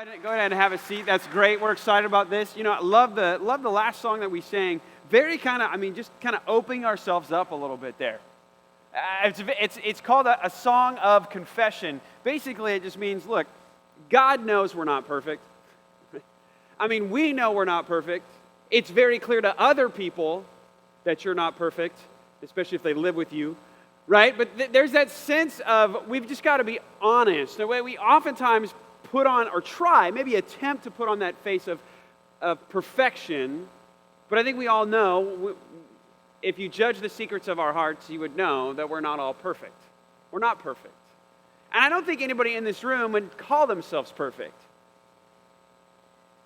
Go ahead and have a seat. That's great. We're excited about this. You know, I love the last song that we sang. Very kind of, just kind of opening ourselves up a little bit there. It's called a song of confession. Basically, it just means, look, God knows we're not perfect. We know we're not perfect. It's very clear to other people that you're not perfect, especially if they live with you, right? But there's that sense of we've just got to be honest. The way we oftentimes put on, or try, maybe attempt to put on that face of perfection. But I think we all know, if you judge the secrets of our hearts, you would know that we're not all perfect. We're not perfect. And I don't think anybody in this room would call themselves perfect.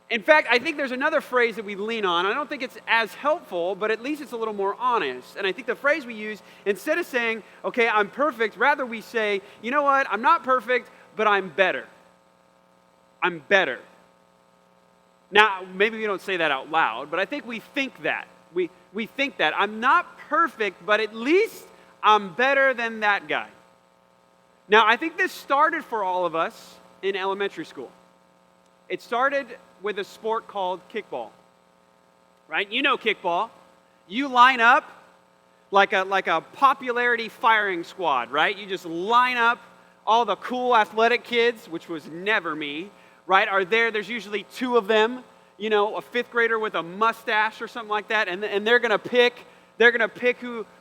In fact, I think there's another phrase that we lean on. I don't think it's as helpful, but at least it's a little more honest. And I think the phrase we use, instead of saying, okay, I'm perfect, rather we say, you know what, I'm not perfect, but I'm better. I'm better. Now, maybe we don't say that out loud, but I think we think that. We think that. I'm not perfect, but at least I'm better than that guy. Now, I think this started for all of us in elementary school. It started with a sport called kickball, right? You know kickball. You line up like a popularity firing squad, right? You just line up. All the cool athletic kids, which was never me, right, are there. There's usually two of them, you know, a fifth grader with a mustache or something like that, and they're going to pick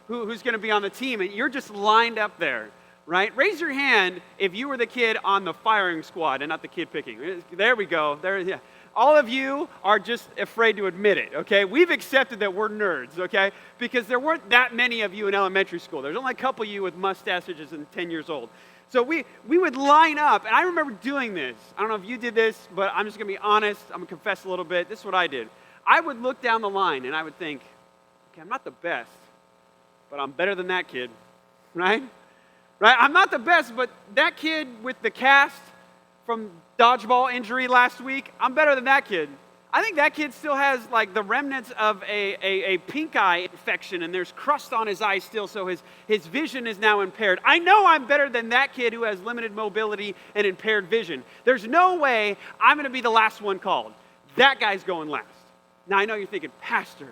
who's going to be on the team, and you're just lined up there, right? Raise your hand if you were the kid on the firing squad and not the kid picking. There we go. Yeah. All of you are just afraid to admit it, okay? We've accepted that we're nerds, okay? Because there weren't that many of you in elementary school. There's only a couple of you with mustaches and 10 years old. So we would line up, and I remember doing this. I don't know if you did this, but I'm just going to be honest. I'm going to confess a little bit. This is what I did. I would look down the line, and I would think, okay, I'm not the best, but I'm better than that kid, right? Right? I'm not the best, but that kid with the cast from dodgeball injury last week, I'm better than that kid. I think that kid still has like the remnants of a pink eye infection, and there's crust on his eye still, so his vision is now impaired. I know I'm better than that kid who has limited mobility and impaired vision. There's no way I'm going to be the last one called. That guy's going last. Now I know you're thinking, Pastor,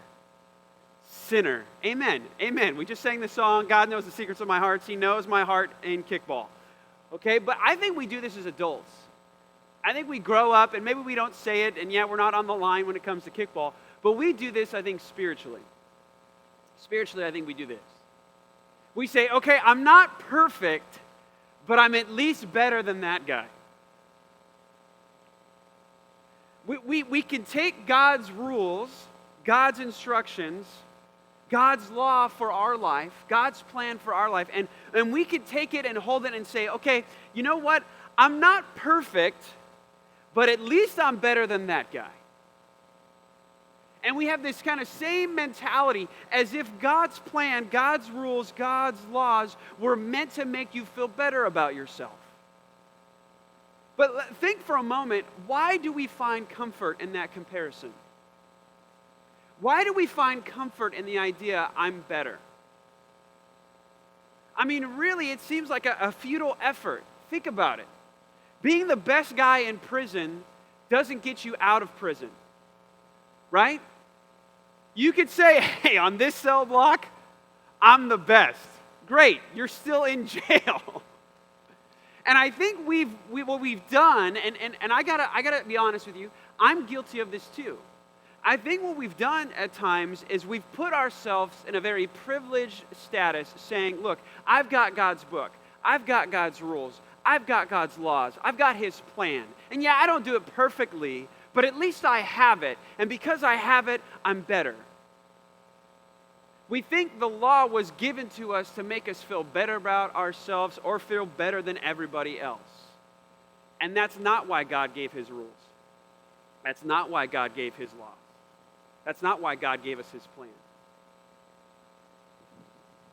sinner. Amen. Amen. We just sang the song, God knows the secrets of my heart. He knows my heart in kickball. Okay, but I think we do this as adults. I think we grow up, and maybe we don't say it, and yet we're not on the line when it comes to kickball, but we do this, I think, spiritually. Spiritually, I think we do this. We say, okay, I'm not perfect, but I'm at least better than that guy. We can take God's rules, God's instructions, God's law for our life, God's plan for our life, and we can take it and hold it and say, okay, you know what? I'm not perfect, but at least I'm better than that guy. And we have this kind of same mentality as if God's plan, God's rules, God's laws were meant to make you feel better about yourself. But think for a moment, why do we find comfort in that comparison? Why do we find comfort in the idea, I'm better? Really, it seems like a futile effort. Think about it. Being the best guy in prison doesn't get you out of prison, right? You could say, hey, on this cell block, I'm the best. Great, you're still in jail. And I think what we've done, and I gotta be honest with you, I'm guilty of this too. I think what we've done at times is we've put ourselves in a very privileged status saying, look, I've got God's book. I've got God's rules. I've got God's laws. I've got His plan. And yeah, I don't do it perfectly, but at least I have it. And because I have it, I'm better. We think the law was given to us to make us feel better about ourselves or feel better than everybody else. And that's not why God gave His rules. That's not why God gave His laws. That's not why God gave us His plan.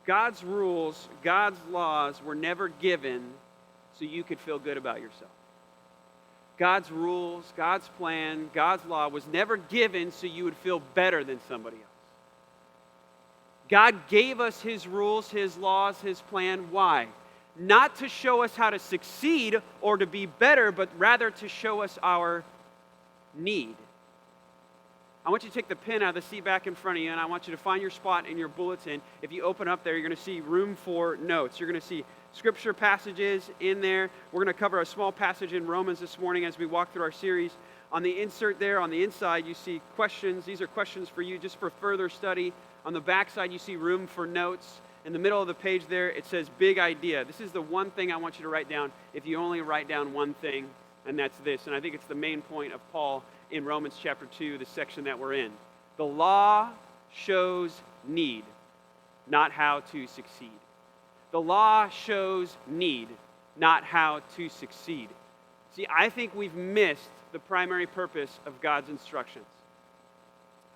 God's rules, God's laws were never given so you could feel good about yourself. God's rules, God's plan, God's law was never given so you would feel better than somebody else. God gave us His rules, His laws, His plan. Why? not to show us how to succeed or to be better, but rather to show us our need. I want you to take the pen out of the seat back in front of you, and I want you to find your spot in your bulletin. If you open up there, you're going to see room for notes. You're going to see scripture passages in there. We're going to cover a small passage in Romans this morning as we walk through our series. On the insert there, on the inside, you see questions. These are questions for you just for further study. On the back side, you see room for notes. In the middle of the page there, it says big idea. This is the one thing I want you to write down if you only write down one thing, and that's this. And I think it's the main point of Paul in Romans chapter 2, the section that we're in. The law shows need, not how to succeed. The law shows need, not how to succeed. See, I think we've missed the primary purpose of God's instructions.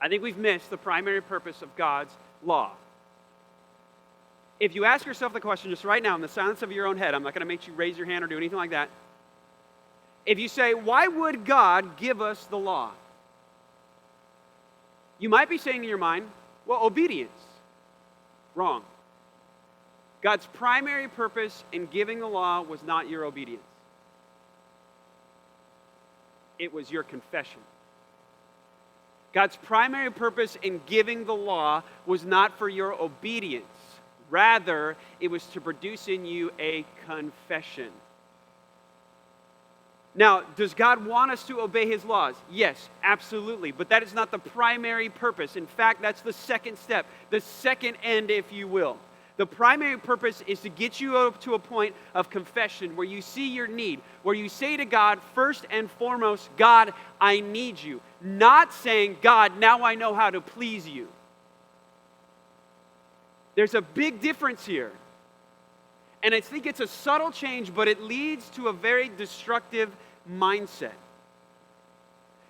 I think we've missed the primary purpose of God's law. If you ask yourself the question just right now in the silence of your own head, I'm not going to make you raise your hand or do anything like that. If you say, why would God give us the law? You might be saying in your mind, well, obedience. Wrong. God's primary purpose in giving the law was not your obedience. It was your confession. God's primary purpose in giving the law was not for your obedience. Rather, it was to produce in you a confession. Now, does God want us to obey His laws? Yes, absolutely. But that is not the primary purpose. In fact, that's the second step, the second end, if you will. The primary purpose is to get you up to a point of confession where you see your need, where you say to God, first and foremost, God, I need you. Not saying, God, now I know how to please you. There's a big difference here. And I think it's a subtle change, but it leads to a very destructive mindset.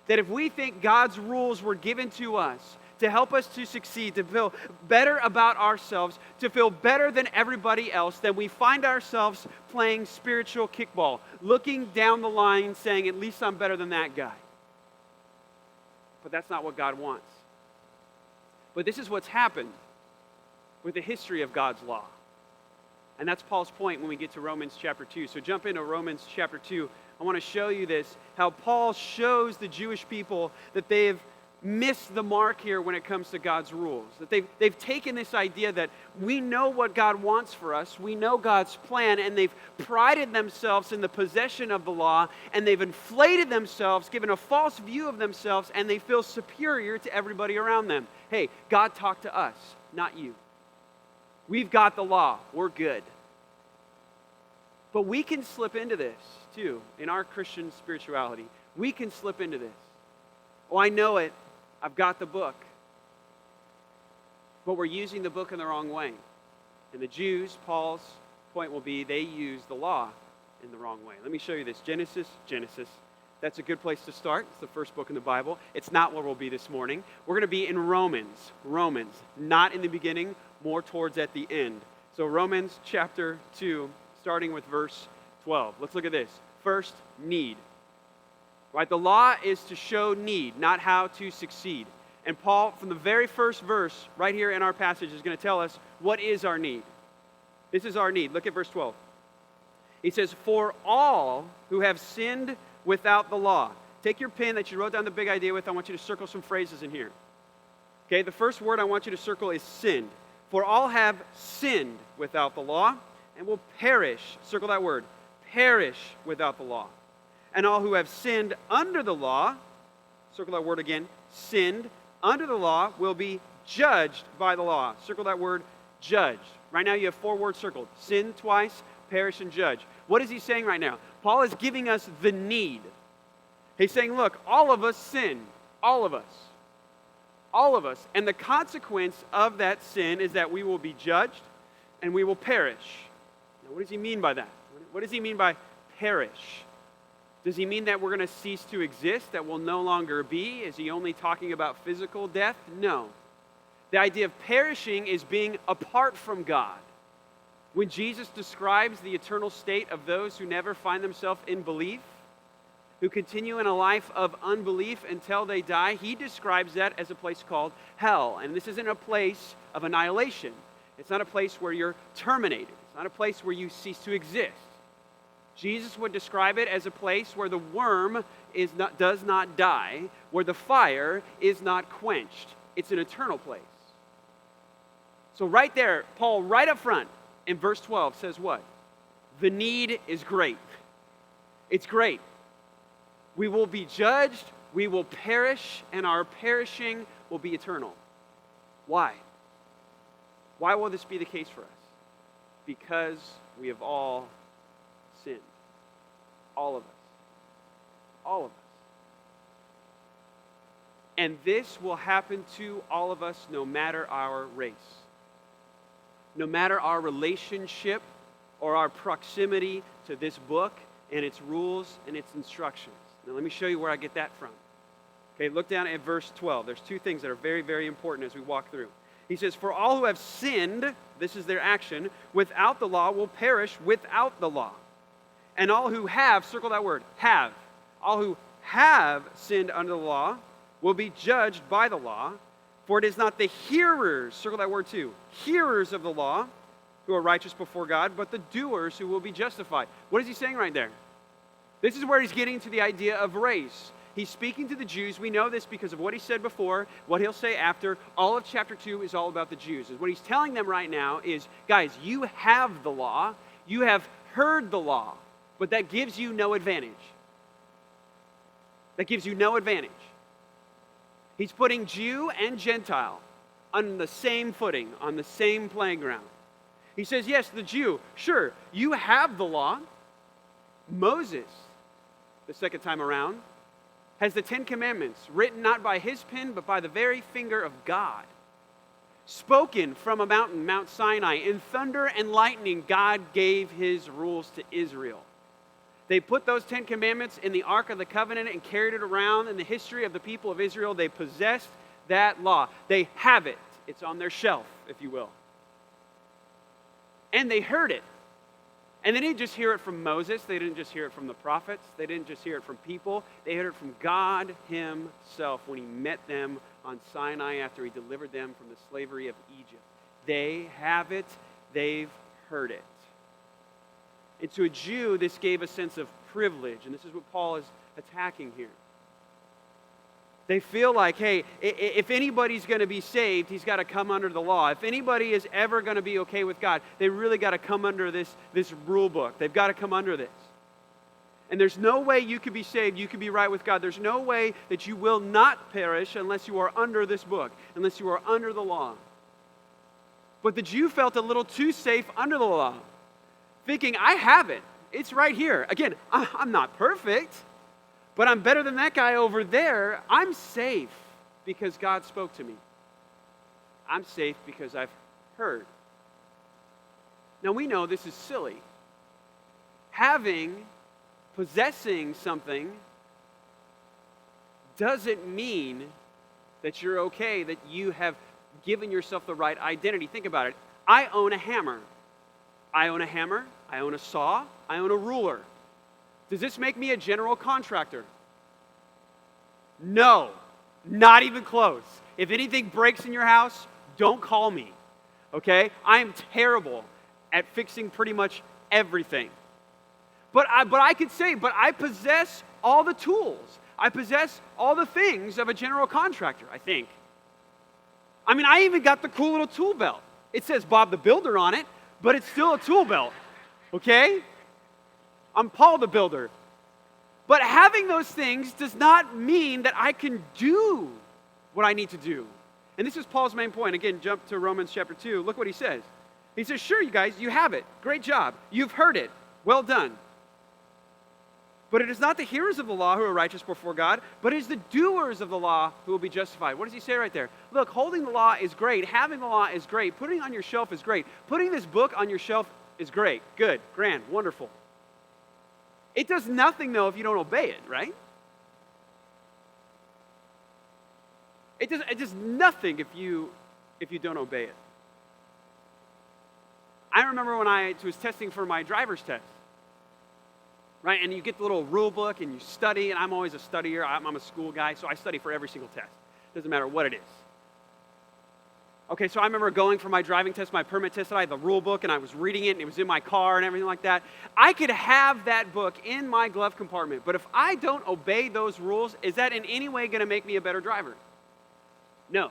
That if we think God's rules were given to us to help us to succeed, to feel better about ourselves, to feel better than everybody else, then we find ourselves playing spiritual kickball, looking down the line saying, at least I'm better than that guy. But that's not what God wants. But this is what's happened with the history of God's law. And that's Paul's point when we get to Romans chapter 2. So jump into Romans chapter 2. I want to show you this, how Paul shows the Jewish people that they've missed the mark here when it comes to God's rules. That they've taken this idea that we know what God wants for us, we know God's plan, and they've prided themselves in the possession of the law, and they've inflated themselves, given a false view of themselves, and they feel superior to everybody around them. Hey, God talked to us, not you. We've got the law. We're good. But we can slip into this, too, in our Christian spirituality. We can slip into this. Oh, I know it. I've got the book. But we're using the book in the wrong way. And the Jews, Paul's point will be, they use the law in the wrong way. Let me show you this. Genesis. That's a good place to start. It's the first book in the Bible. It's not where we'll be this morning. We're going to be in Romans. Not in the beginning, more towards at the end. So Romans chapter 2, starting with verse 12. Let's look at this. First, need. Right? The law is to show need, not how to succeed. And Paul, from the very first verse, right here in our passage, is going to tell us what is our need. This is our need. Look at verse 12. He says, for all who have sinned without the law. Take your pen that you wrote down the big idea with. I want you to circle some phrases in here. Okay, the first word I want you to circle is sinned. For all have sinned without the law and will perish. Circle that word. Perish without the law. And all who have sinned under the law, circle that word again, sinned under the law will be judged by the law. Circle that word, judged. Right now you have 4 words circled. Sin twice, perish, and judge. What is he saying right now? Paul is giving us the need. He's saying, look, all of us sin. All of us. All of us. And the consequence of that sin is that we will be judged and we will perish. Now, what does he mean by that? What does he mean by perish? Does he mean that we're going to cease to exist, that we'll no longer be? Is he only talking about physical death? No. The idea of perishing is being apart from God. When Jesus describes the eternal state of those who never find themselves in belief, who continue in a life of unbelief until they die, he describes that as a place called hell. And this isn't a place of annihilation. It's not a place where you're terminated. It's It's not a place where you cease to exist. Jesus would describe it as a place where the worm does not die, where the fire is not quenched. It's an eternal place. So right there, Paul, right up front in verse 12 says what? The need is great. It's great. We will be judged, we will perish, and our perishing will be eternal. Why? Why will this be the case for us? Because we have all sinned. All of us. All of us. And this will happen to all of us no matter our race. No matter our relationship or our proximity to this book and its rules and its instructions. Now let me show you where I get that from. Okay, look down at verse 12. There's two things that are very, very important as we walk through. He says, for all who have sinned, this is their action, without the law will perish without the law. And all who have, circle that word, have. All who have sinned under the law will be judged by the law. For it is not the hearers, circle that word too, hearers of the law who are righteous before God, but the doers who will be justified. What is he saying right there? This is where he's getting to the idea of race. He's speaking to the Jews. We know this because of what he said before, what he'll say after. All of chapter 2 is all about the Jews. And what he's telling them right now is, guys, you have the law. You have heard the law. But that gives you no advantage. That gives you no advantage. He's putting Jew and Gentile on the same footing, on the same playing ground. He says, yes, the Jew, sure, you have the law. Moses, the second time around, has the Ten Commandments, written not by his pen, but by the very finger of God. Spoken from a mountain, Mount Sinai, in thunder and lightning, God gave his rules to Israel. They put those 10 commandments in the Ark of the Covenant and carried it around in the history of the people of Israel. They possessed that law. They have it. It's on their shelf, if you will. And they heard it. And they didn't just hear it from Moses. They didn't just hear it from the prophets. They didn't just hear it from people. They heard it from God himself when he met them on Sinai after he delivered them from the slavery of Egypt. They have it. They've heard it. And to a Jew, this gave a sense of privilege. And this is what Paul is attacking here. They feel like, hey, if anybody's going to be saved, he's got to come under the law. If anybody is ever going to be okay with God, they really got to come under this rule book. They've got to come under this. And there's no way you could be saved, you could be right with God. There's no way that you will not perish unless you are under this book, unless you are under the law. But the Jew felt a little too safe under the law, thinking, I have it. It's right here. Again, I'm not perfect, but I'm better than that guy over there. I'm safe because God spoke to me. I'm safe because I've heard. Now we know this is silly. Possessing something doesn't mean that you're okay, that you have given yourself the right identity. Think about it. I own a hammer. I own a hammer, I own a saw, I own a ruler. Does this make me a general contractor? No, not even close. If anything breaks in your house, don't call me, okay? I am terrible at fixing pretty much everything. But I could say, I possess all the tools. I possess all the things of a general contractor, I think. I mean, I even got the cool little tool belt. It says Bob the Builder on it, but it's still a tool belt, okay? I'm Paul the Builder. But having those things does not mean that I can do what I need to do. And this is Paul's main point. Again, jump to Romans chapter 2. Look what he says. He says, sure, you guys, you have it. Great job. You've heard it. Well done. But it is not the hearers of the law who are righteous before God, but it is the doers of the law who will be justified. What does he say right there? Look, holding the law is great. Having the law is great. Putting it on your shelf is great. Putting this book on your shelf is great. Good. Grand. Wonderful. It does nothing, though, if you don't obey it, right? It does nothing if you don't obey it. I remember when I was testing for my driver's test. Right, and you get the little rule book and you study, and I'm always a studier. I'm a school guy, so I study for every single test. Doesn't matter what it is. Okay, so I remember going for my driving test, my permit test, and I had the rule book, and I was reading it, and it was in my car and everything like that. I could have that book in my glove compartment, but if I don't obey those rules, is that in any way going to make me a better driver? No.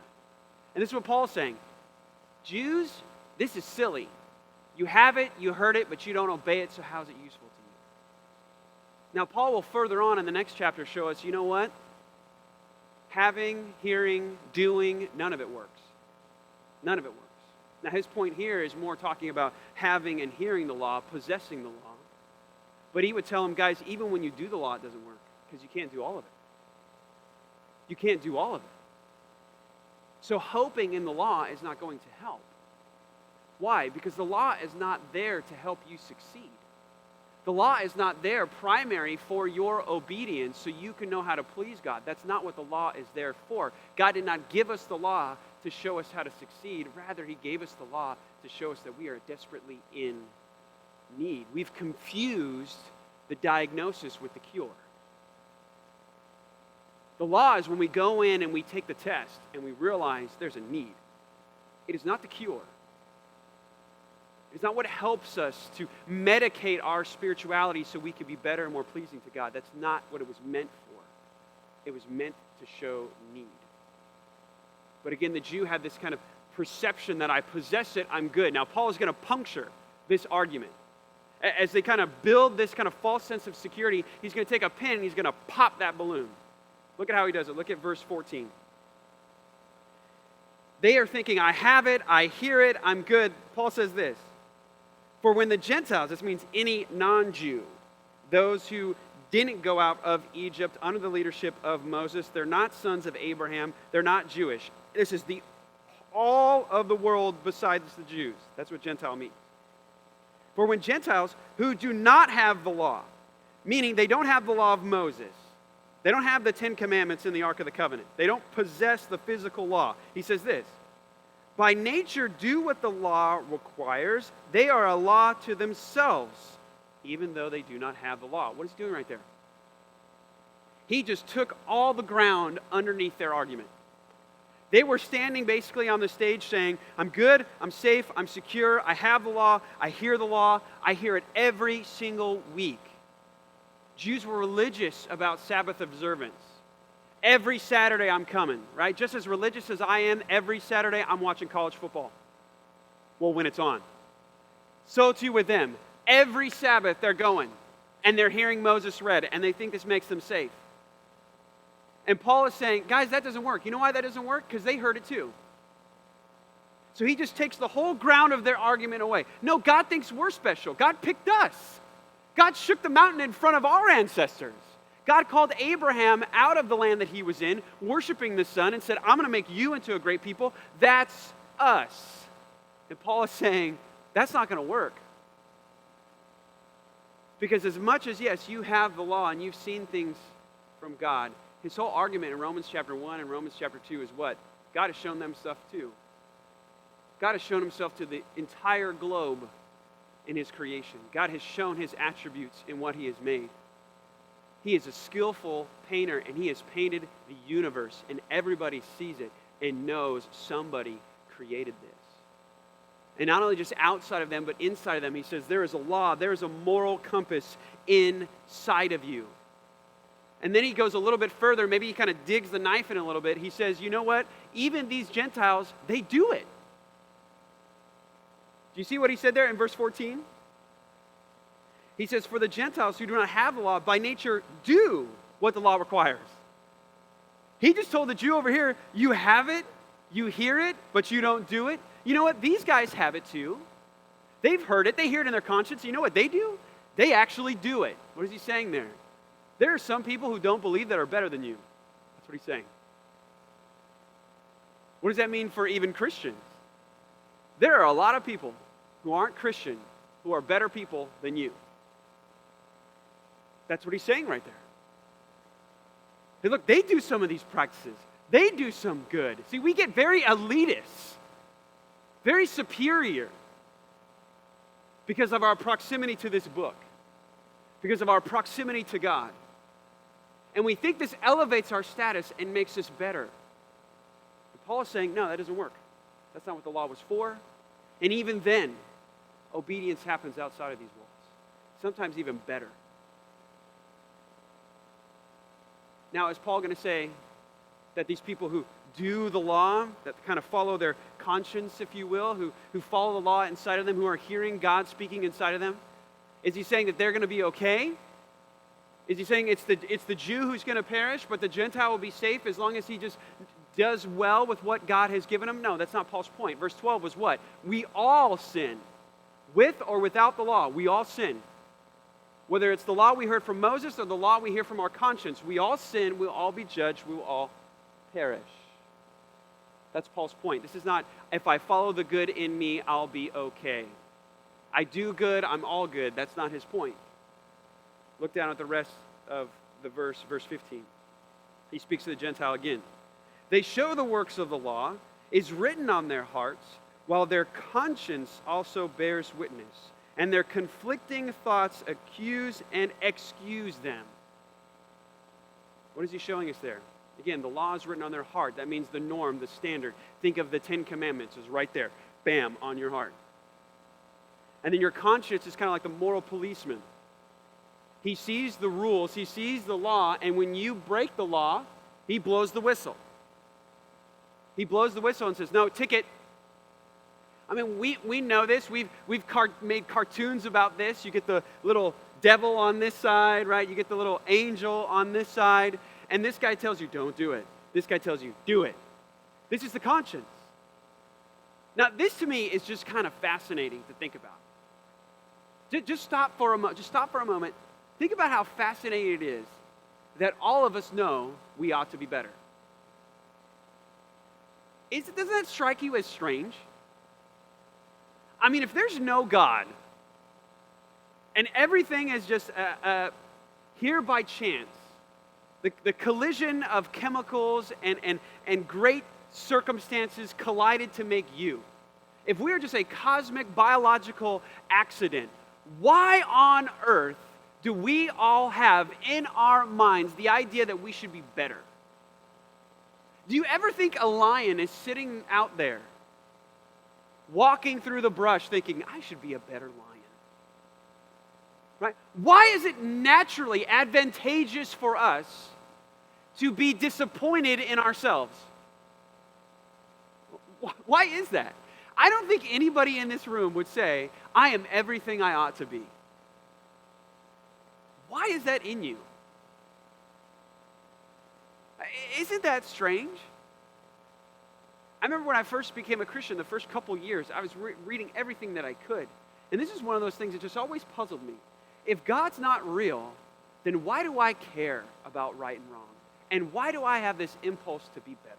And this is what Paul's saying. Jews, this is silly. You have it, you heard it, but you don't obey it, so how's it useful to you? Now, Paul will further on in the next chapter show us, you know what? Having, hearing, doing, none of it works. None of it works. Now, his point here is more talking about having and hearing the law, possessing the law. But he would tell them, guys, even when you do the law, it doesn't work because you can't do all of it. You can't do all of it. So hoping in the law is not going to help. Why? Because the law is not there to help you succeed. The law is not there primary for your obedience so you can know how to please God. That's not what the law is there for. God did not give us the law to show us how to succeed. Rather, he gave us the law to show us that we are desperately in need. We've confused the diagnosis with the cure. The law is when we go in and we take the test and we realize there's a need. It is not the cure. It's not what helps us to medicate our spirituality so we can be better and more pleasing to God. That's not what it was meant for. It was meant to show need. But again, the Jew had this kind of perception that I possess it, I'm good. Now, Paul is going to puncture this argument. As they kind of build this kind of false sense of security, he's going to take a pin and he's going to pop that balloon. Look at how he does it. Look at verse 14. They are thinking, I have it, I hear it, I'm good. Paul says this. For when the Gentiles, this means any non-Jew, those who didn't go out of Egypt under the leadership of Moses, they're not sons of Abraham, they're not Jewish. This is all of the world besides the Jews. That's what Gentile means. For when Gentiles who do not have the law, meaning they don't have the law of Moses, they don't have the 10 Commandments in the Ark of the Covenant, they don't possess the physical law. He says this, by nature do what the law requires, they are a law to themselves, even though they do not have the law. What is he doing right there? He just took all the ground underneath their argument. They were standing basically on the stage saying, I'm good, I'm safe, I'm secure, I have the law, I hear it every single week. Jews were religious about Sabbath observance. Every Saturday I'm coming, right? Just as religious as I am, every Saturday I'm watching college football. Well, when it's on. So too with them. Every Sabbath they're going, and they're hearing Moses read, and they think this makes them safe. And Paul is saying, guys, that doesn't work. You know why that doesn't work? Because they heard it too. So he just takes the whole ground of their argument away. No, God thinks we're special. God picked us. God shook the mountain in front of our ancestors. God called Abraham out of the land that he was in, worshiping the sun, and said, I'm going to make you into a great people. That's us. And Paul is saying, that's not going to work. Because as much as, yes, you have the law and you've seen things from God, his whole argument in Romans chapter 1 and Romans chapter 2 is what? God has shown them stuff too. God has shown himself to the entire globe in his creation. God has shown his attributes in what he has made. He is a skillful painter, and he has painted the universe, and everybody sees it and knows somebody created this. And not only just outside of them, but inside of them, he says there is a law, there is a moral compass inside of you. And then he goes a little bit further, maybe he kind of digs the knife in a little bit. He says, you know what? Even these Gentiles, they do it. Do you see what he said there in verse 14? He says, for the Gentiles who do not have the law, by nature do what the law requires. He just told the Jew over here, you have it, you hear it, but you don't do it. You know what? These guys have it too. They've heard it. They hear it in their conscience. You know what they do? They actually do it. What is he saying there? There are some people who don't believe that are better than you. That's what he's saying. What does that mean for even Christians? There are a lot of people who aren't Christian who are better people than you. That's what he's saying right there. Hey, look, they do some of these practices. They do some good. See, we get very elitist, very superior because of our proximity to this book, because of our proximity to God. And we think this elevates our status and makes us better. But Paul is saying, no, that doesn't work. That's not what the law was for. And even then, obedience happens outside of these walls. Sometimes even better. Now, is Paul going to say that these people who do the law, that kind of follow their conscience, if you will, who follow the law inside of them, who are hearing God speaking inside of them, is he saying that they're going to be okay? Is he saying it's the Jew who's going to perish, but the Gentile will be safe as long as he just does well with what God has given him? No, that's not Paul's point. Verse 12 was what? We all sin. With or without the law, we all sin. Whether it's the law we heard from Moses or the law we hear from our conscience, we all sin, we'll all be judged, we will all perish. That's Paul's point. This is not, if I follow the good in me, I'll be okay. I do good, I'm all good. That's not his point. Look down at the rest of the verse 15. He speaks to the Gentile again. They show the works of the law is written on their hearts, while their conscience also bears witness, and their conflicting thoughts accuse and excuse them. What is he showing us there? Again, the law is written on their heart. That means the norm, the standard. Think of the 10 Commandments is right there. Bam, on your heart. And then your conscience is kind of like the moral policeman. He sees the rules, he sees the law, and when you break the law, he blows the whistle. He blows the whistle and says, no, ticket. I mean, we know this. We've made cartoons about this. You get the little devil on this side, right? You get the little angel on this side. And this guy tells you, don't do it. This guy tells you, do it. This is the conscience. Now, this to me is just kind of fascinating to think about. Just stop for a moment. Think about how fascinating it is that all of us know we ought to be better. Doesn't that strike you as strange? I mean, if there's no God, and everything is just here by chance, the collision of chemicals and great circumstances collided to make you. If we are just a cosmic biological accident, why on earth do we all have in our minds the idea that we should be better? Do you ever think a lion is sitting out there, walking through the brush thinking, I should be a better lion? Right? Why is it naturally advantageous for us to be disappointed in ourselves? Why is that? I don't think anybody in this room would say, I am everything I ought to be. Why is that in you? Isn't that strange? I remember when I first became a Christian, the first couple years, I was reading everything that I could. And this is one of those things that just always puzzled me. If God's not real, then why do I care about right and wrong? And why do I have this impulse to be better?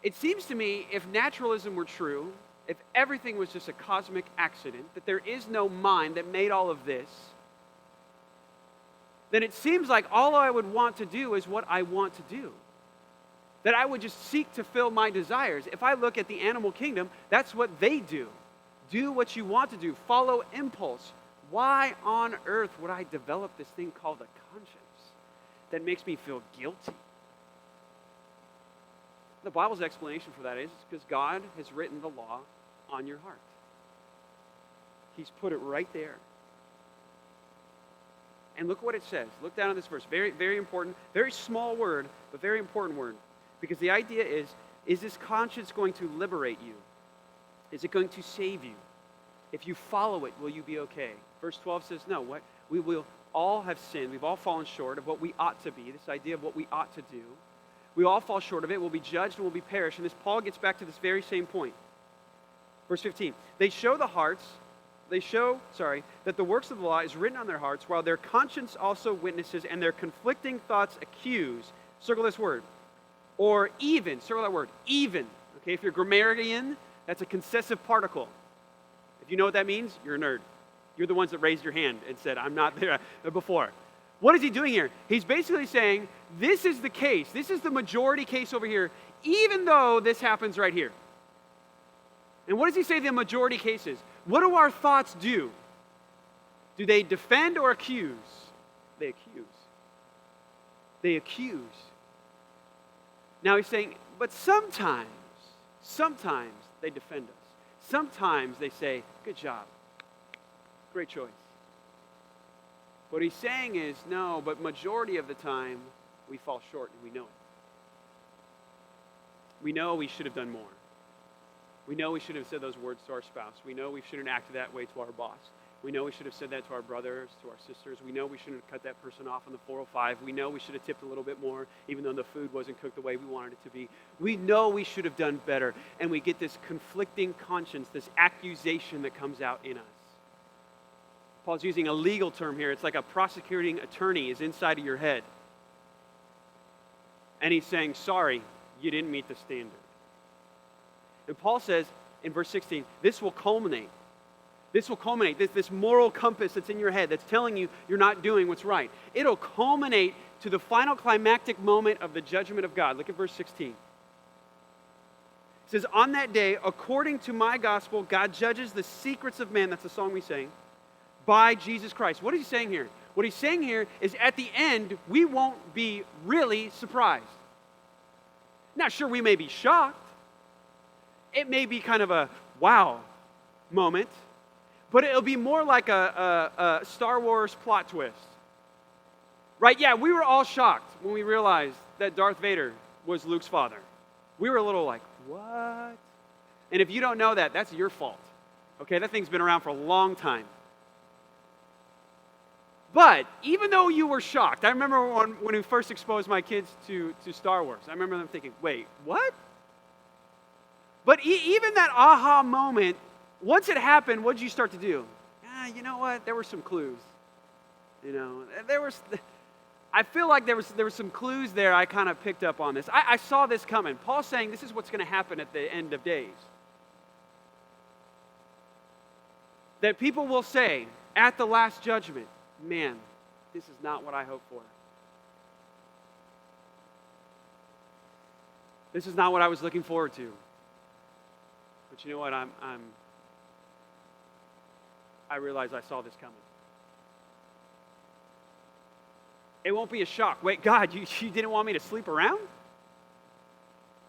It seems to me if naturalism were true, if everything was just a cosmic accident, that there is no mind that made all of this, then it seems like all I would want to do is what I want to do. That I would just seek to fill my desires. If I look at the animal kingdom, that's what they do. Do what you want to do. Follow impulse. Why on earth would I develop this thing called a conscience that makes me feel guilty? The Bible's explanation for that is because God has written the law on your heart. He's put it right there. And look what it says. Look down at this verse. Very, very important, very small word, but very important word. Because the idea is this conscience going to liberate you? Is it going to save you? If you follow it, will you be okay? Verse 12 says, no, what? We will all have sinned. We've all fallen short of what we ought to be, this idea of what we ought to do. We all fall short of it. We'll be judged and we'll be perished. And this Paul gets back to this very same point. Verse 15. They show that the works of the law is written on their hearts, while their conscience also witnesses, and their conflicting thoughts accuse. Circle this word. Or even. Circle that word. Even. Okay, if you're a grammarian, that's a concessive particle. If you know what that means, you're a nerd. You're the ones that raised your hand and said, I'm not there before. What is he doing here? He's basically saying, this is the case. This is the majority case over here, even though this happens right here. And what does he say the majority case is? What do our thoughts do? Do they defend or accuse? They accuse. They accuse. Now he's saying, But sometimes they defend us. Sometimes they say, good job, great choice. What he's saying is, no, but majority of the time, we fall short and we know it. We know we should have done more. We know we should have said those words to our spouse. We know we shouldn't act that way to our boss. We know we should have said that to our brothers, to our sisters. We know we shouldn't have cut that person off on the 405. We know we should have tipped a little bit more, even though the food wasn't cooked the way we wanted it to be. We know we should have done better. And we get this conflicting conscience, this accusation that comes out in us. Paul's using a legal term here. It's like a prosecuting attorney is inside of your head. And he's saying, sorry, you didn't meet the standard. And Paul says in verse 16, this will culminate. This moral compass that's in your head that's telling you you're not doing what's right. It'll culminate to the final climactic moment of the judgment of God. Look at verse 16. It says, on that day, according to my gospel, God judges the secrets of man. That's the song we sang. By Jesus Christ. What is he saying here? What he's saying here is at the end, we won't be really surprised. Now, sure, we may be shocked. It may be kind of a wow moment, but it'll be more like a Star Wars plot twist. Right? Yeah, we were all shocked when we realized that Darth Vader was Luke's father. We were a little like, what? And if you don't know that, that's your fault. Okay, that thing's been around for a long time. But even though you were shocked, I remember when we first exposed my kids to Star Wars, I remember them thinking, wait, what? But even that aha moment, once it happened, what did you start to do? You know what? There were some clues. You know, I feel like there was some clues there I kind of picked up on this. I saw this coming. Paul's saying this is what's going to happen at the end of days. That people will say at the last judgment, man, this is not what I hoped for. This is not what I was looking forward to. But you know what? I realize I saw this coming. It won't be a shock. Wait, God, you didn't want me to sleep around?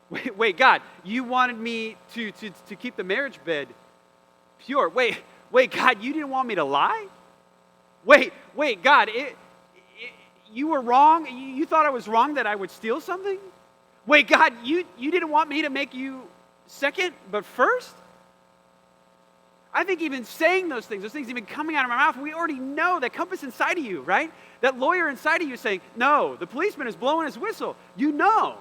Wait, God, you wanted me to keep the marriage bed pure. Wait, God, you didn't want me to lie? Wait, God, you were wrong? You thought I was wrong that I would steal something? Wait, God, you didn't want me to make you second, but first? I think even saying those things even coming out of my mouth, we already know that compass inside of you, right? That lawyer inside of you saying, no, the policeman is blowing his whistle. You know.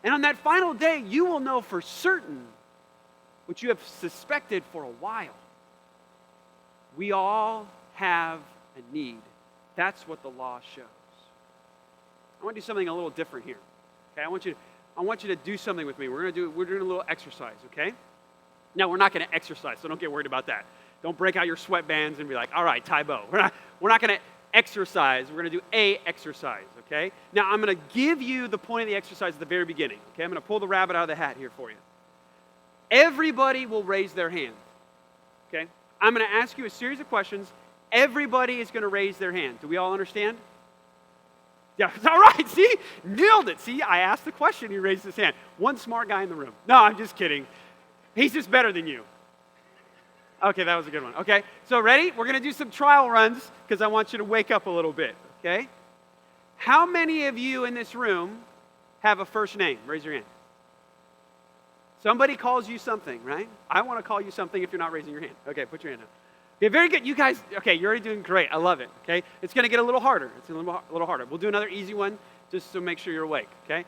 And on that final day, you will know for certain what you have suspected for a while. We all have a need. That's what the law shows. I want to do something a little different here. Okay, I want you to do something with me. We're doing a little exercise, okay? Now, we're not going to exercise, so don't get worried about that. Don't break out your sweatbands and be like, all right, Tae Bo. We're not going to exercise. We're going to do a exercise, okay? Now, I'm going to give you the point of the exercise at the very beginning, okay? I'm going to pull the rabbit out of the hat here for you. Everybody will raise their hand, okay? I'm going to ask you a series of questions. Everybody is going to raise their hand. Do we all understand? Yeah, all right, see? Nailed it. See, I asked the question, he raised his hand. One smart guy in the room. No, I'm just kidding. He's just better than you. Okay, that was a good one. Okay, so ready? We're going to do some trial runs because I want you to wake up a little bit, okay? How many of you in this room have a first name? Raise your hand. Somebody calls you something, right? I want to call you something if you're not raising your hand. Okay, put your hand up. Okay, very good. You guys, okay, you're already doing great. I love it, okay? It's going to get a little harder. It's a little harder. We'll do another easy one just to make sure you're awake, okay?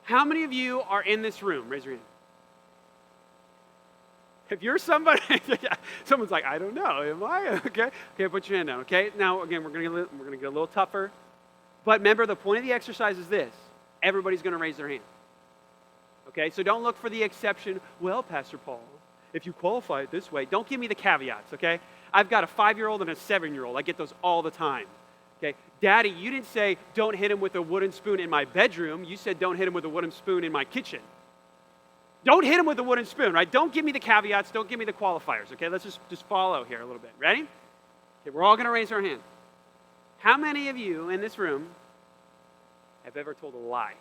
How many of you are in this room? Raise your hand. If you're somebody, someone's like, I don't know, am I? Okay, put your hand down, okay? Now, again, we're going to get a little tougher. But remember, the point of the exercise is this. Everybody's going to raise their hand. Okay, so don't look for the exception. Well, Pastor Paul, if you qualify it this way, don't give me the caveats, okay? I've got a 5-year-old and a 7-year-old. I get those all the time, okay? Daddy, you didn't say, don't hit him with a wooden spoon in my bedroom. You said, don't hit him with a wooden spoon in my kitchen. Don't hit him with a wooden spoon, right? Don't give me the caveats. Don't give me the qualifiers, okay? Let's just follow here a little bit. Ready? Okay, we're all going to raise our hand. How many of you in this room have ever told a lie?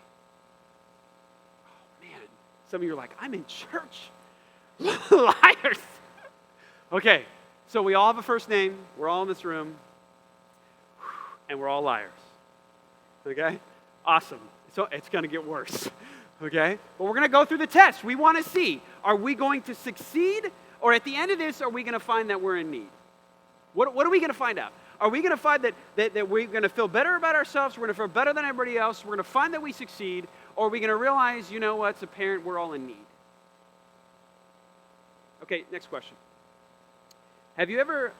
Some of you are like, I'm in church. Liars. Okay, so we all have a first name. We're all in this room. And we're all liars. Okay? Awesome. So it's going to get worse. Okay? But we're going to go through the test. We want to see, are we going to succeed? Or at the end of this, are we going to find that we're in need? What are we going to find out? Are we going to find that we're going to feel better about ourselves? We're going to feel better than everybody else? We're going to find that we succeed? Or are we going to realize, you know what, as a parent, we're all in need? Okay, next question. Have you ever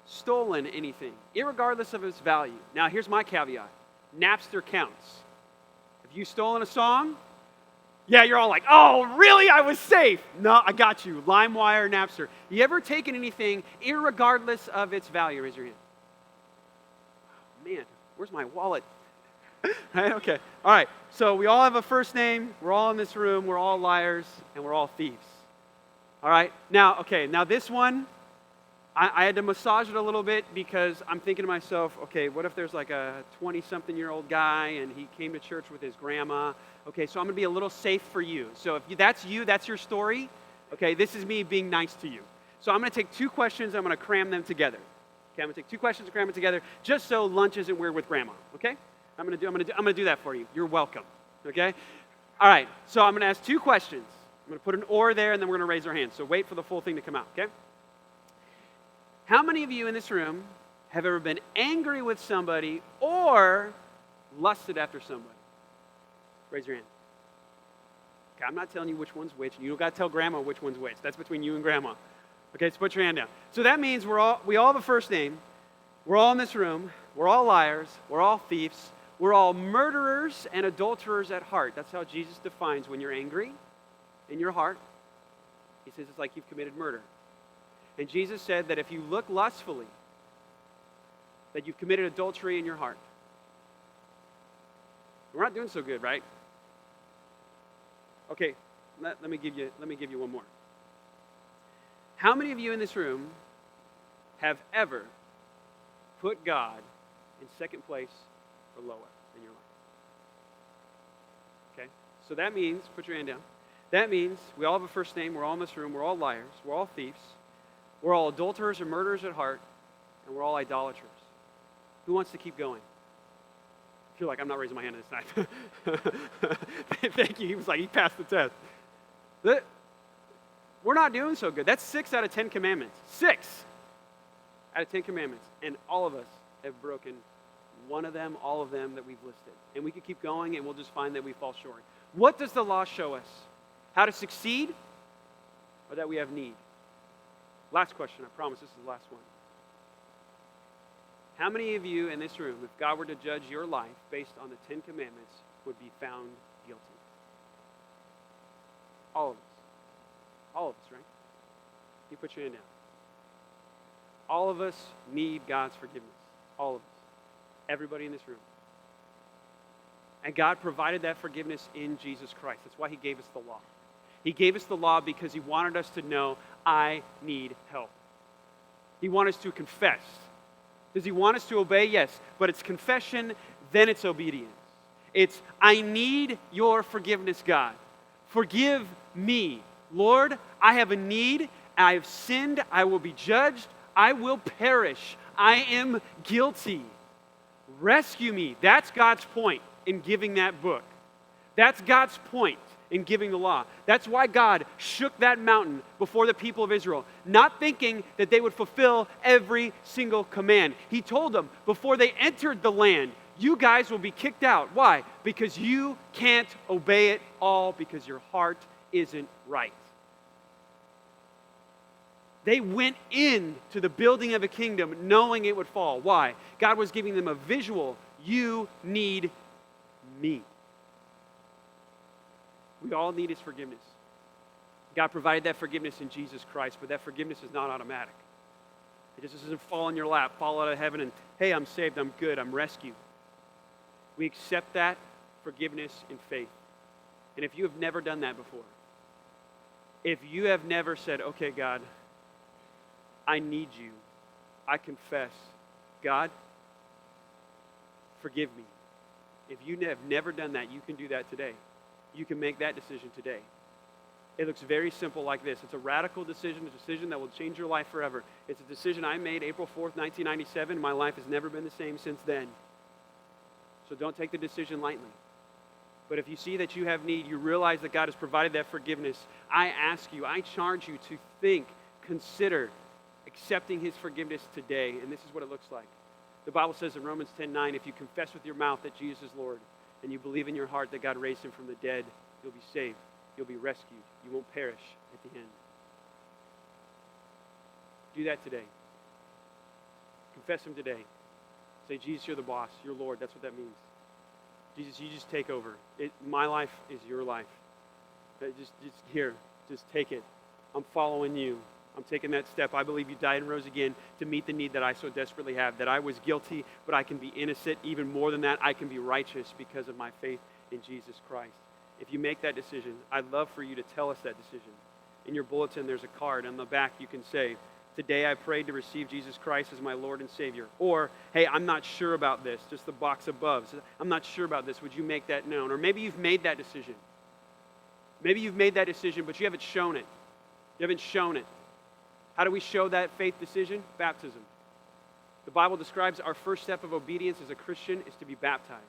stolen anything, irregardless of its value? Now, here's my caveat. Napster counts. If you've stolen a song, yeah, you're all like, oh, really? I was safe. No, I got you. LimeWire, Napster. You ever taken anything, irregardless of its value? Raise your hand. Oh, man, where's my wallet? Right? Okay. All right. So we all have a first name. We're all in this room. We're all liars, and we're all thieves. All right. Now this one, I had to massage it a little bit because I'm thinking to myself, okay, what if there's like a 20-something-year-old guy and he came to church with his grandma? Okay, so I'm going to be a little safe for you. So if that's you, that's your story. Okay, this is me being nice to you. So I'm going to take two questions, I'm going to cram them together. Okay, I'm going to take two questions and cram them together just so lunch isn't weird with grandma. Okay? I'm going to do that for you. You're welcome. Okay? All right, so I'm going to ask two questions. I'm going to put an or there, and then we're going to raise our hands. So wait for the full thing to come out, okay? How many of you in this room have ever been angry with somebody or lusted after somebody? Raise your hand. Okay, I'm not telling you which one's which. You don't got to tell grandma which one's which. That's between you and grandma. Okay, so put your hand down. So that means we all have a first name. We're all in this room. We're all liars. We're all thieves. We're all murderers and adulterers at heart. That's how Jesus defines when you're angry in your heart. He says it's like you've committed murder. And Jesus said that if you look lustfully, that you've committed adultery in your heart. We're not doing so good, right? Okay, let me give you one more. How many of you in this room have ever put God in second place or lower in your life? Okay, so that means, put your hand down. That means we all have a first name, we're all in this room, we're all liars, we're all thieves, we're all adulterers and murderers at heart, and we're all idolaters. Who wants to keep going? I feel like I'm not raising my hand this time. Thank you. He was like, he passed the test. We're not doing so good. That's 6 out of 10 commandments. 6 out of 10 commandments. And all of us have broken one of them, all of them that we've listed. And we could keep going and we'll just find that we fall short. What does the law show us? How to succeed or that we have need? Last question. I promise this is the last one. How many of you in this room, if God were to judge your life based on the 10 commandments, would be found guilty? All of us. All of us, right? You put your hand down. All of us need God's forgiveness. All of us. Everybody in this room. And God provided that forgiveness in Jesus Christ. That's why he gave us the law. He gave us the law because he wanted us to know, I need help. He wanted us to confess. Does he want us to obey? Yes. But it's confession, then it's obedience. It's, I need your forgiveness, God. Forgive me. Lord, I have a need. I have sinned. I will be judged. I will perish. I am guilty. Rescue me. That's God's point in giving that book. That's God's point in giving the law. That's why God shook that mountain before the people of Israel, not thinking that they would fulfill every single command. He told them before they entered the land, you guys will be kicked out. Why? Because you can't obey it all because your heart isn't right. They went into the building of a kingdom knowing it would fall. Why? God was giving them a visual. You need me. We all need his forgiveness. God provided that forgiveness in Jesus Christ, but that forgiveness is not automatic. It just doesn't fall in your lap, fall out of heaven, and hey, I'm saved, I'm good, I'm rescued. We accept that forgiveness in faith. And if you have never done that before, if you have never said, okay, God, I need you, I confess, God, forgive me. If you have never done that, you can do that today. You can make that decision today. It looks very simple like this. It's a radical decision, a decision that will change your life forever. It's a decision I made April 4th, 1997. My life has never been the same since then. So don't take the decision lightly. But if you see that you have need, you realize that God has provided that forgiveness, I ask you, I charge you to think, consider accepting his forgiveness today. And this is what it looks like. The Bible says in Romans 10:9, if you confess with your mouth that Jesus is Lord, and you believe in your heart that God raised him from the dead, you'll be saved. You'll be rescued. You won't perish at the end. Do that today. Confess him today. Say, Jesus, you're the boss. You're Lord. That's what that means. Jesus, you just take over. My life is your life. Just here. Just take it. I'm following you. I'm taking that step. I believe you died and rose again to meet the need that I so desperately have, that I was guilty, but I can be innocent. Even more than that, I can be righteous because of my faith in Jesus Christ. If you make that decision, I'd love for you to tell us that decision. In your bulletin, there's a card. On the back, you can say, today I prayed to receive Jesus Christ as my Lord and Savior. Or, hey, I'm not sure about this. Just the box above. So, I'm not sure about this. Would you make that known? Or maybe you've made that decision. Maybe you've made that decision, but you haven't shown it. You haven't shown it. How do we show that faith decision? Baptism. The Bible describes our first step of obedience as a Christian is to be baptized,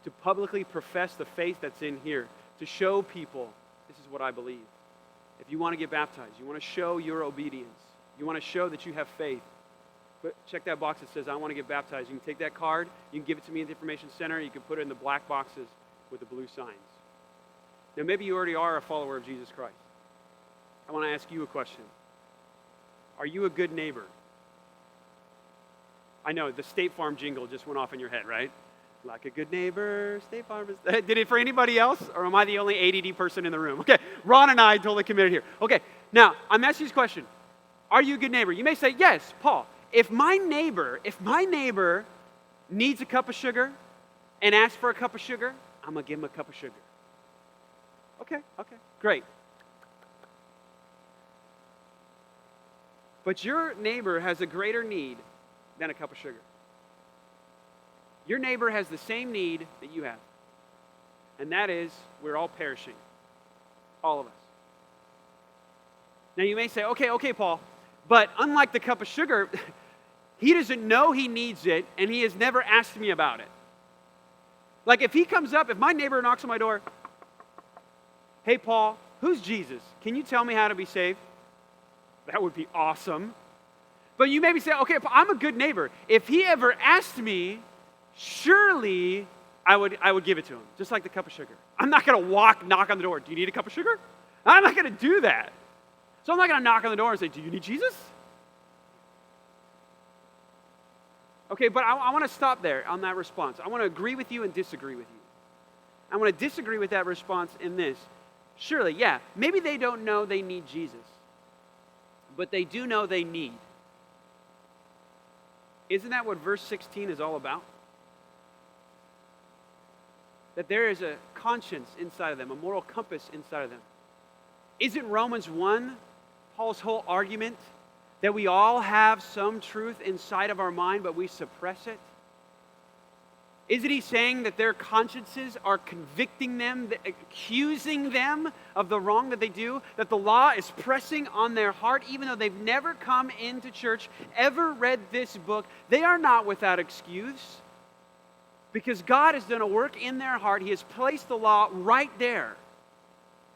to publicly profess the faith that's in here, to show people, this is what I believe. If you want to get baptized, you want to show your obedience, you want to show that you have faith, but check that box that says, I want to get baptized. You can take that card, you can give it to me at the information center, you can put it in the black boxes with the blue signs. Now, maybe you already are a follower of Jesus Christ. I want to ask you a question. Are you a good neighbor? I know, the State Farm jingle just went off in your head, right? Like a good neighbor, State Farm is... Did it for anybody else? Or am I the only ADD person in the room? Okay, Ron and I totally committed here. Okay, now, I'm asking you this question. Are you a good neighbor? You may say, yes, Paul. If my neighbor needs a cup of sugar and asks for a cup of sugar, I'm going to give him a cup of sugar. Okay, great. But your neighbor has a greater need than a cup of sugar. Your neighbor has the same need that you have. And that is, we're all perishing. All of us. Now you may say, okay, Paul, but unlike the cup of sugar, he doesn't know he needs it, and he has never asked me about it. Like if he comes up, if my neighbor knocks on my door, hey, Paul, who's Jesus? Can you tell me how to be saved? That would be awesome. But you maybe say, okay, I'm a good neighbor. If he ever asked me, surely I would give it to him, just like the cup of sugar. I'm not going to knock on the door. Do you need a cup of sugar? I'm not going to do that. So I'm not going to knock on the door and say, do you need Jesus? Okay, but I want to stop there on that response. I want to agree with you and disagree with you. I want to disagree with that response in this. Surely, yeah, maybe they don't know they need Jesus, but they do know they need. Isn't that what verse 16 is all about? That there is a conscience inside of them, a moral compass inside of them. Isn't Romans 1 Paul's whole argument that we all have some truth inside of our mind, but we suppress it? Isn't he saying that their consciences are convicting them, accusing them of the wrong that they do, that the law is pressing on their heart, even though they've never come into church, ever read this book? They are not without excuse, because God has done a work in their heart. He has placed the law right there.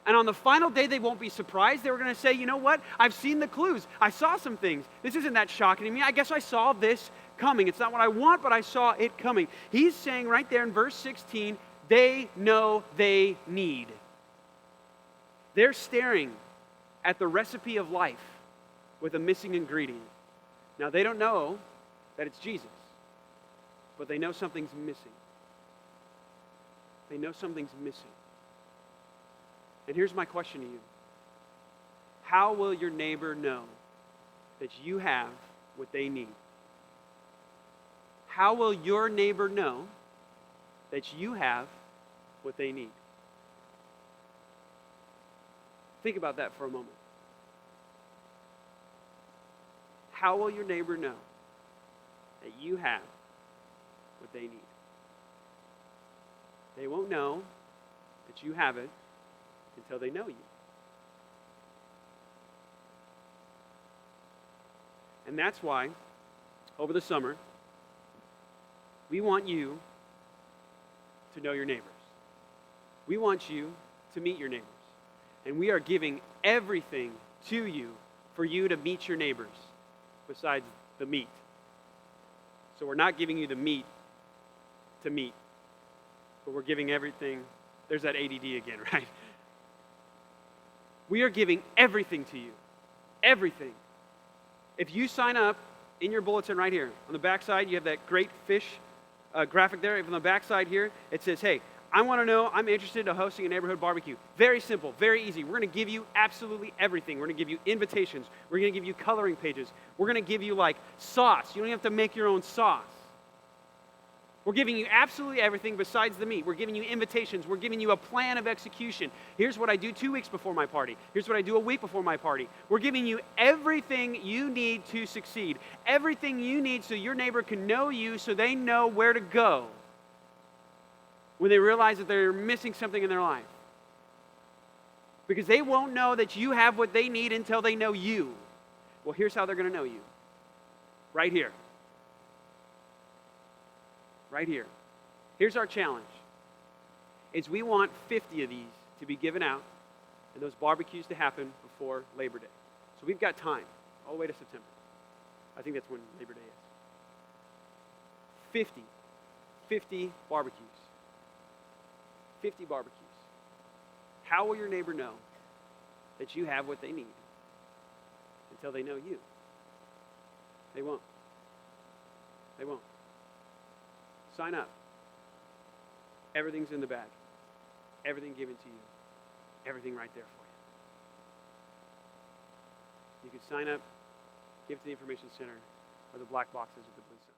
And on the final day, they won't be surprised. They were going to say, you know what? I've seen the clues. I saw some things. This isn't that shocking to me. I guess I saw this coming. It's not what I want, but I saw it coming. He's saying right there in verse 16, they know they need. They're staring at the recipe of life with a missing ingredient. Now, they don't know that it's Jesus, but they know something's missing. They know something's missing. And here's my question to you. How will your neighbor know that you have what they need? How will your neighbor know that you have what they need? Think about that for a moment. How will your neighbor know that you have what they need? They won't know that you have it until they know you. And that's why, over the summer, we want you to know your neighbors. We want you to meet your neighbors. And we are giving everything to you for you to meet your neighbors besides the meat. So we're not giving you the meat to meet, but we're giving everything. There's that ADD again, right? We are giving everything to you. Everything. If you sign up in your bulletin right here, on the back side, you have that great fish graphic there. If on the back side here, it says, hey, I want to know, I'm interested in hosting a neighborhood barbecue. Very simple, very easy. We're going to give you absolutely everything. We're going to give you invitations. We're going to give you coloring pages. We're going to give you like sauce. You don't have to make your own sauce. We're giving you absolutely everything besides the meat. We're giving you invitations. We're giving you a plan of execution. Here's what I do 2 weeks before my party. Here's what I do a week before my party. We're giving you everything you need to succeed. Everything you need so your neighbor can know you, so they know where to go when they realize that they're missing something in their life. Because they won't know that you have what they need until they know you. Well, here's how they're going to know you. Right here. Right here. Here's our challenge. Is we want 50 of these to be given out and those barbecues to happen before Labor Day. So we've got time all the way to September. I think that's when Labor Day is. 50 barbecues. 50 barbecues. How will your neighbor know that you have what they need until they know you? They won't. They won't. Sign up. Everything's in the bag. Everything given to you. Everything right there for you. You can sign up, give it to the Information Center, or the black boxes with the blue sign.